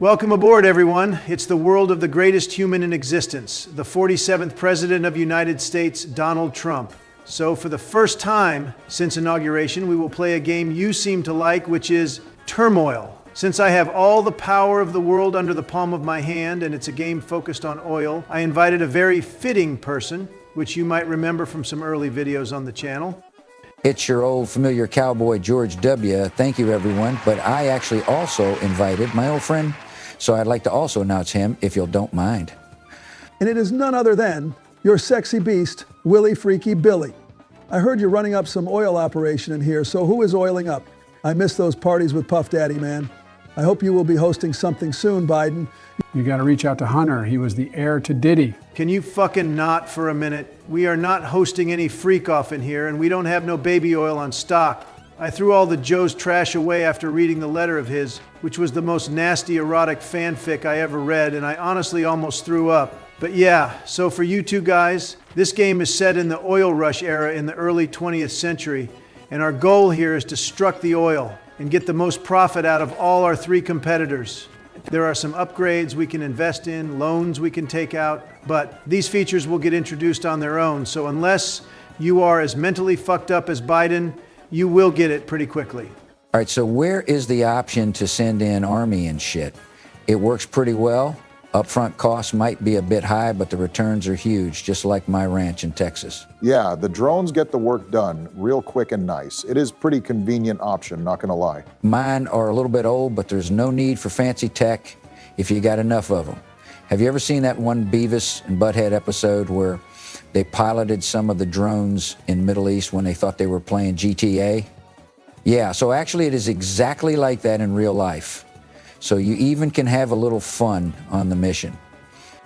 Welcome aboard, everyone. It's the world of the greatest human in existence, the 47th President of the United States, Donald Trump. So for the first time since inauguration, we will play a game you seem to like, which is Turmoil. Since I have all the power of the world under the palm of my hand, and it's a game focused on oil, I invited a very fitting person, which you might remember from some early videos on the channel. It's your old familiar cowboy, George W. Thank you, everyone. But I actually also invited my old friend, so I'd like to also announce him, if you don't mind. And it is none other than your sexy beast, Willie Freaky Billy. I heard you're running up some oil operation in here, so who is oiling up? I miss those parties with Puff Daddy, man. I hope you will be hosting something soon, Biden. You got to reach out to Hunter. He was the heir to Diddy. Can you fucking not for a minute? We are not hosting any freak-off in here, and we don't have no baby oil on stock. I threw all the Joe's trash away after reading the letter of his, which was the most nasty erotic fanfic I ever read, and I honestly almost threw up. But yeah, so for you two guys, this game is set in the oil rush era in the early 20th century, and our goal here is to struck the oil and get the most profit out of all our three competitors. There are some upgrades we can invest in, loans we can take out, but these features will get introduced on their own, so unless you are as mentally fucked up as Biden, you will get it pretty quickly. All right, so where is the option to send in army and shit? It works pretty well. Upfront costs might be a bit high, but the returns are huge, just like my ranch in Texas. Yeah, the drones get the work done real quick and nice. It is a pretty convenient option, not gonna lie. Mine are a little bit old, but there's no need for fancy tech if you got enough of them. Have you ever seen that one Beavis and Butthead episode where they piloted some of the drones in Middle East when they thought they were playing GTA? Yeah, so actually it is exactly like that in real life. So you even can have a little fun on the mission.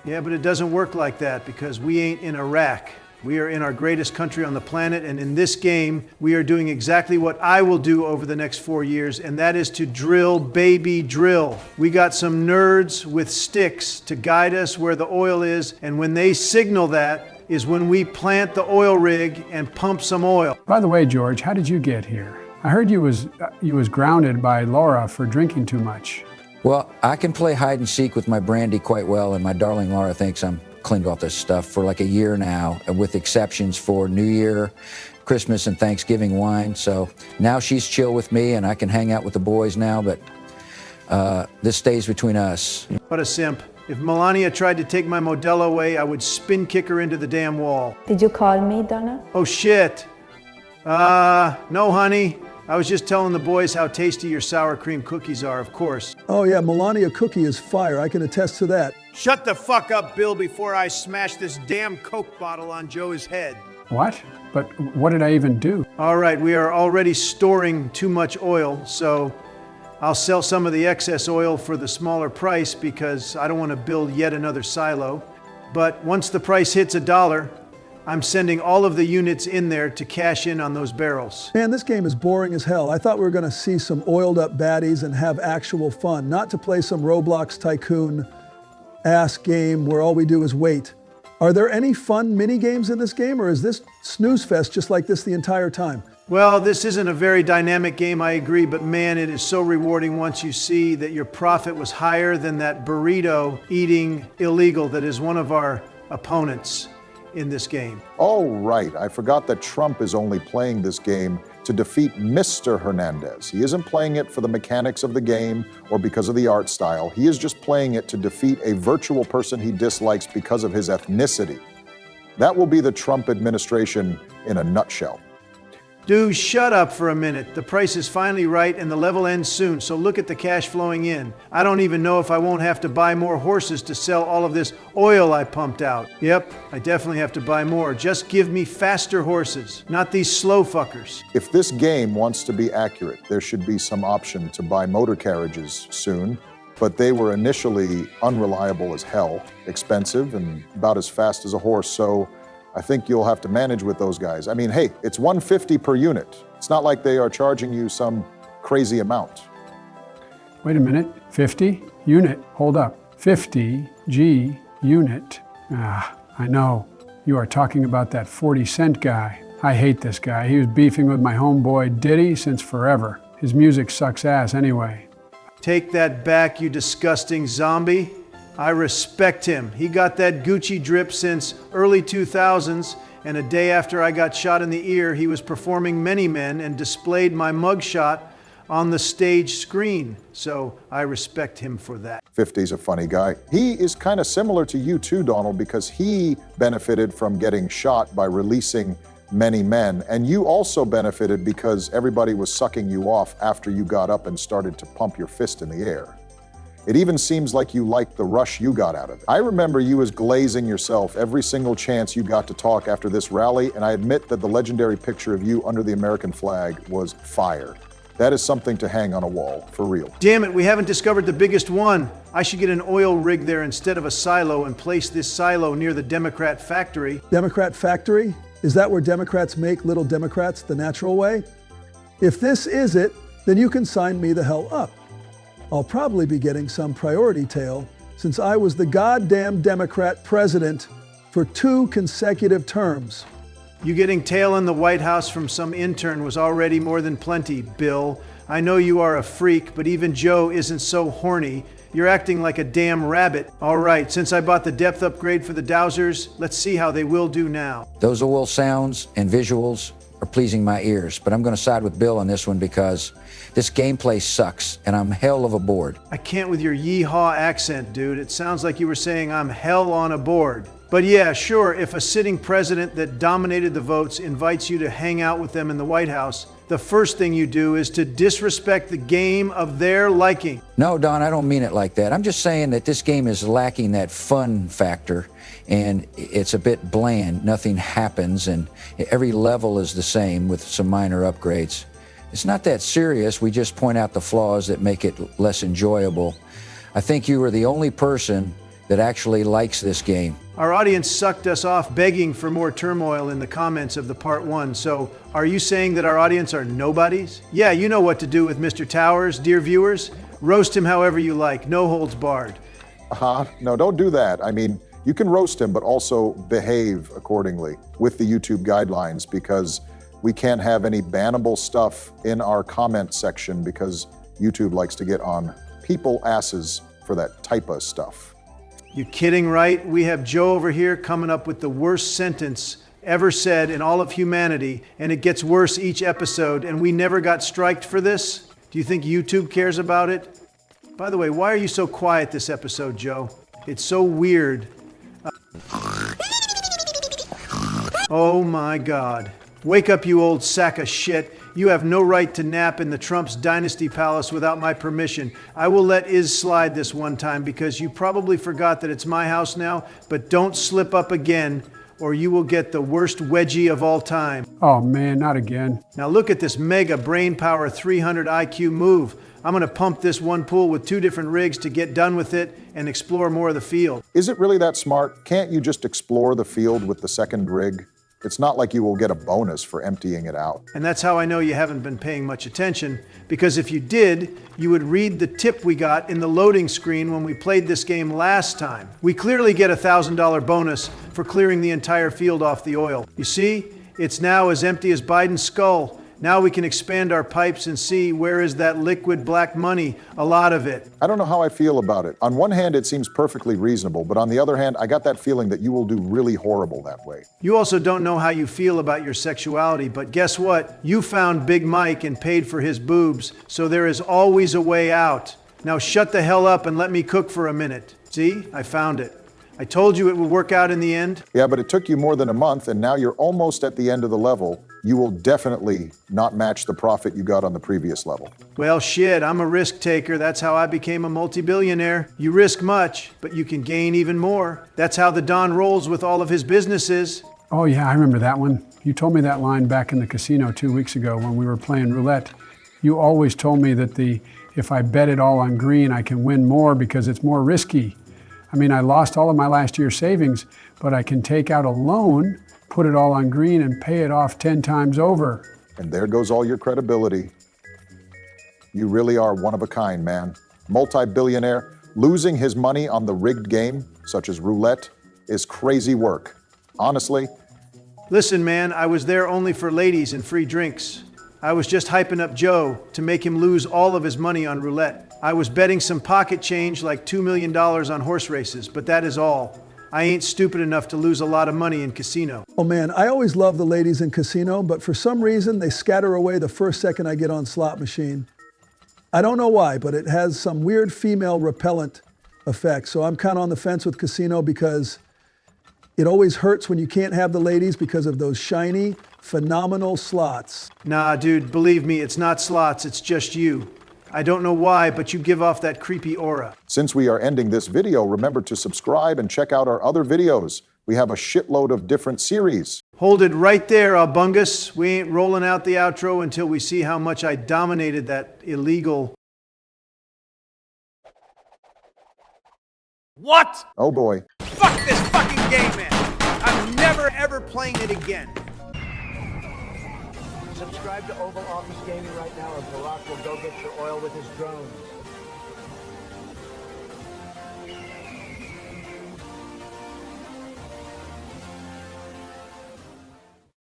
Yeah, but it doesn't work like that because we ain't in Iraq. We are in our greatest country on the planet, and in this game, we are doing exactly what I will do over the next 4 years, and that is to drill, baby, drill. We got some nerds with sticks to guide us where the oil is, and when they signal that is when we plant the oil rig and pump some oil. By the way, George, how did you get here? I heard you was grounded by Laura for drinking too much. Well, I can play hide and seek with my brandy quite well, and my darling Laura thinks I'm cleaned off this stuff for like a year now, with exceptions for New Year, Christmas, and Thanksgiving wine. So now she's chill with me, and I can hang out with the boys now, but this stays between us. What a simp. If Melania tried to take my Modelo away, I would spin kick her into the damn wall. Did you call me, Donna? Oh shit. No, honey. I was just telling the boys how tasty your sour cream cookies are, of course. Oh yeah, Melania Cookie is fire. I can attest to that. Shut the fuck up, Bill, before I smash this damn Coke bottle on Joe's head. What? But what did I even do? All right, we are already storing too much oil, so I'll sell some of the excess oil for the smaller price because I don't want to build yet another silo. But once the price hits $1, I'm sending all of the units in there to cash in on those barrels. Man, this game is boring as hell. I thought we were gonna see some oiled up baddies and have actual fun, not to play some Roblox tycoon ass game where all we do is wait. Are there any fun mini games in this game, or is this snooze fest just like this the entire time? Well, this isn't a very dynamic game, I agree, but man, it is so rewarding once you see that your profit was higher than that burrito eating illegal that is one of our opponents in this game. Oh, right, I forgot that Trump is only playing this game to defeat Mr. Hernandez. He isn't playing it for the mechanics of the game or because of the art style. He is just playing it to defeat a virtual person he dislikes because of his ethnicity. That will be the Trump administration in a nutshell. Dude, shut up for a minute. The price is finally right and the level ends soon, so look at the cash flowing in. I don't even know if I won't have to buy more horses to sell all of this oil I pumped out. Yep, I definitely have to buy more. Just give me faster horses, not these slow fuckers. If this game wants to be accurate, there should be some option to buy motor carriages soon, but they were initially unreliable as hell, expensive, and about as fast as a horse, so I think you'll have to manage with those guys. I mean, hey, it's $150 per unit. It's not like they are charging you some crazy amount. Wait a minute, 50? Unit, hold up. 50 G unit. I know. You are talking about that 40-cent guy. I hate this guy. He was beefing with my homeboy Diddy since forever. His music sucks ass anyway. Take that back, you disgusting zombie. I respect him. He got that Gucci drip since early 2000s, and a day after I got shot in the ear, he was performing Many Men and displayed my mugshot on the stage screen. So I respect him for that. 50's a funny guy. He is kind of similar to you too, Donald, because he benefited from getting shot by releasing Many Men, and you also benefited because everybody was sucking you off after you got up and started to pump your fist in the air. It even seems like you liked the rush you got out of it. I remember you as glazing yourself every single chance you got to talk after this rally, and I admit that the legendary picture of you under the American flag was fire. That is something to hang on a wall, for real. Damn it, we haven't discovered the biggest one. I should get an oil rig there instead of a silo and place this silo near the Democrat factory. Democrat factory? Is that where Democrats make little Democrats the natural way? If this is it, then you can sign me the hell up. I'll probably be getting some priority tail since I was the goddamn Democrat president for 2 consecutive terms. You getting tail in the White House from some intern was already more than plenty, Bill. I know you are a freak, but even Joe isn't so horny. You're acting like a damn rabbit. All right, since I bought the depth upgrade for the dowsers, let's see how they will do now. Those oil sounds and visuals are pleasing my ears, but I'm going to side with Bill on this one because this gameplay sucks, and I'm hell of a board. I can't with your yeehaw accent, dude. It sounds like you were saying I'm hell on a board. But yeah, sure, if a sitting president that dominated the votes invites you to hang out with them in the White House, the first thing you do is to disrespect the game of their liking. No, Don, I don't mean it like that. I'm just saying that this game is lacking that fun factor, and it's a bit bland. Nothing happens, and every level is the same with some minor upgrades. It's not that serious. We just point out the flaws that make it less enjoyable. I think you are the only person that actually likes this game. Our audience sucked us off begging for more turmoil in the comments of the part 1. So are you saying that our audience are nobodies? Yeah, you know what to do with Mr. Towers, dear viewers. Roast him however you like, no holds barred. No, don't do that. I mean, you can roast him, but also behave accordingly with the YouTube guidelines, because we can't have any bannable stuff in our comment section because YouTube likes to get on people asses for that type of stuff. You kidding, right? We have Joe over here coming up with the worst sentence ever said in all of humanity, and it gets worse each episode, and we never got striked for this? Do you think YouTube cares about it? By the way, why are you so quiet this episode, Joe? It's so weird. Oh my God. Wake up, you old sack of shit. You have no right to nap in the Trump's Dynasty Palace without my permission. I will let Iz slide this one time because you probably forgot that it's my house now, but don't slip up again or you will get the worst wedgie of all time. Oh man, not again. Now look at this mega brain power 300 IQ move. I'm gonna pump this one pool with 2 different rigs to get done with it and explore more of the field. Is it really that smart? Can't you just explore the field with the second rig? It's not like you will get a bonus for emptying it out. And that's how I know you haven't been paying much attention, because if you did, you would read the tip we got in the loading screen when we played this game last time. We clearly get a $1,000 bonus for clearing the entire field off the oil. You see, it's now as empty as Biden's skull. Now we can expand our pipes and see where is that liquid black money, a lot of it. I don't know how I feel about it. On one hand, it seems perfectly reasonable, but on the other hand, I got that feeling that you will do really horrible that way. You also don't know how you feel about your sexuality, but guess what? You found Big Mike and paid for his boobs, so there is always a way out. Now shut the hell up and let me cook for a minute. See, I found it. I told you it would work out in the end. Yeah, but it took you more than a month, and now you're almost at the end of the level. You will definitely not match the profit you got on the previous level. Well, shit, I'm a risk taker. That's how I became a multi-billionaire. You risk much, but you can gain even more. That's how the Don rolls with all of his businesses. Oh yeah, I remember that one. You told me that line back in the casino 2 weeks ago when we were playing roulette. You always told me that if I bet it all on green, I can win more because it's more risky. I mean, I lost all of my last year's savings, but I can take out a loan, put it all on green, and pay it off 10 times over. And there goes all your credibility. You really are one of a kind, man. Multi-billionaire, losing his money on the rigged game, such as roulette, is crazy work. Honestly. Listen, man, I was there only for ladies and free drinks. I was just hyping up Joe to make him lose all of his money on roulette. I was betting some pocket change like $2 million on horse races, but that is all. I ain't stupid enough to lose a lot of money in casino. Oh man, I always love the ladies in casino, but for some reason they scatter away the first second I get on slot machine. I don't know why, but it has some weird female repellent effect. So I'm kind of on the fence with casino because it always hurts when you can't have the ladies because of those shiny, phenomenal slots. Nah, dude, believe me, it's not slots, it's just you. I don't know why, but you give off that creepy aura. Since we are ending this video, remember to subscribe and check out our other videos. We have a shitload of different series. Hold it right there, Albungus. We ain't rolling out the outro until we see how much I dominated that illegal... What? Oh boy. Fuck this fucking game, man! I'm never ever playing it again. Subscribe to Oval Office Gaming right now, or Barack will go get your oil with his drones.